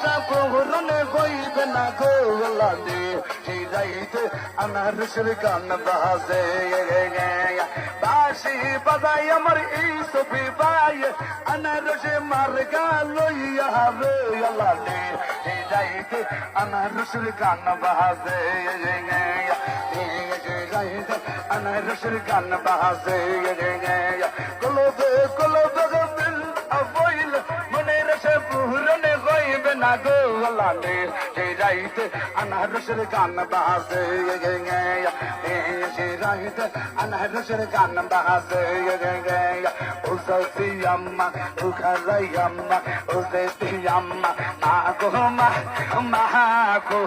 আশা পূরণে হইবে না গো লালি সেই রাইতে আনারসের গান বাজে বাঁশি বাজাই আমার এই সফি ভাই আনারসে মার গা লইয়া রে লালি সেই রাইতে আনারসের গান বাজে আনারসের গান বাজে কলবে কলবে দিল আবইল মনের সে পূরণে হইবে না গো লালি সেই রাইতে আনারসের গান বাজে সেই রাইতে আনারসের গান বাজে ও সফি আম্মা ও খালাই আম্মা ও দেতি আম্মা মা গো মা গো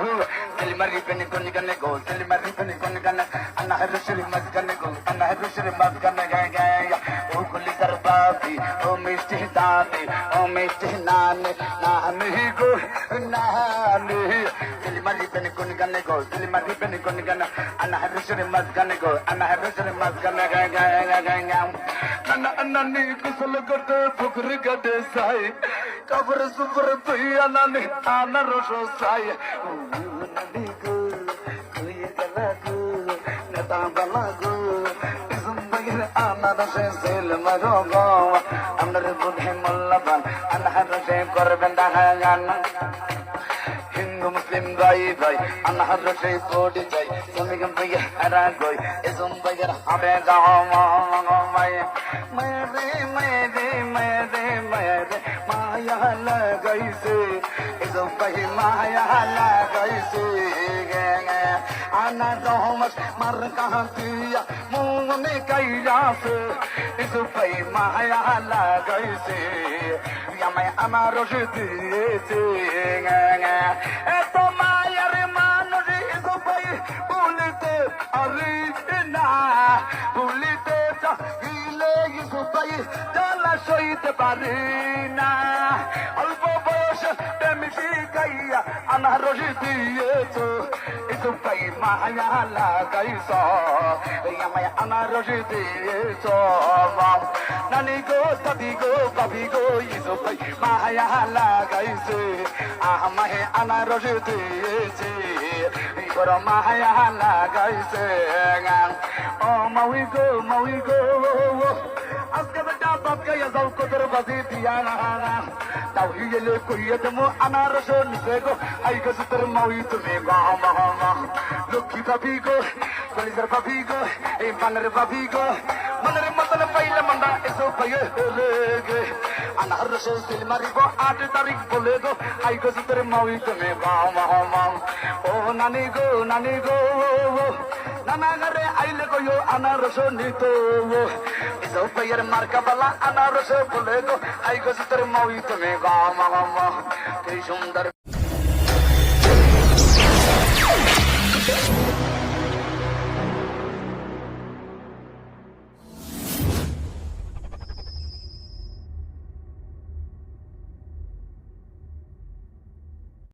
দিলমারি পেনি কোন গানে গো দিলমারি পেনি কোন গানে আনারসের মজগানে গো আনারসের মজগানে গায় ও গুলি দরবাবি ও মিষ্টি দাদি ও মিষ্টি নানে নানি গো নানি দিলমারি পেনি কোন গানে গো দিলমারি পেনি কোন গানে আনারসের মজগানে গো আনারসের মজগানে গায় নানা নানি কুসল করতে ফুকর গডে সাই কবর সুবর তুইয়া নানি আনারস সাই নানি গো তুই গলা গো নেতা বালা গো জিন্দগির আনারসে সেল মারো গো আমার বুদ্ধি মোল্লাবান আনারসে করবেন দাহাগান হিন্দু মুসলিম ভাই ভাই আনারসে পড়ে যাই তুমি গম্বিয়া হারা গই এজম বাইর হবে যাও মাই মেরে মেরে মেরে মেরে মায়া লাগাইছে এজম ভাই মায়া লাগাইছে আনারস মার কাহিয়া মনে কাইরাছে এজম ভাই মায়া লাগাইছে আমায় আনারস দিয়েছে এত মায়ার মানুষ এজম ভাই বলিতে আরে না বলিতে চাইলে এজম ভাই জ্বালা সইতে পারি না অল্প বয়স প্রেমী শিখাইয়া আনারস দিয়েছ এজম ভাই মায়া লাগাইছ আমায় আনারস দিয়েছ নানি গো দাদি গো বাবি গো এজম ভাই মায়া লাগাইছে আমায় আনারস দিয়েছে বড় মায়া লাগাইছে ও মাউই গো আজকে বেটা বাপ গাইয়া যাও কদর বাজি দিয়া না তাও হিলে কইয়া দেমো আনারস নিছে গো আই গো তোর মাউই তুমি গো লক্ষ্মী বাবি গো কলিজার বাবি গো এই মানের বাবি গো মনের মতন পাইলে মন্ডা এসো পাইয়ে গে আনারস দিল মারিব 8 তারিখ বলে গো আই গো তোর মাউই তুমি গো ও নানি গো নানা ঘরে আইলে গো আনারস নিতো এসো পাইয়ের মার্কা বালা আনারস বলে গো আই গো তোর মাউই তুমি গো কি সুন্দর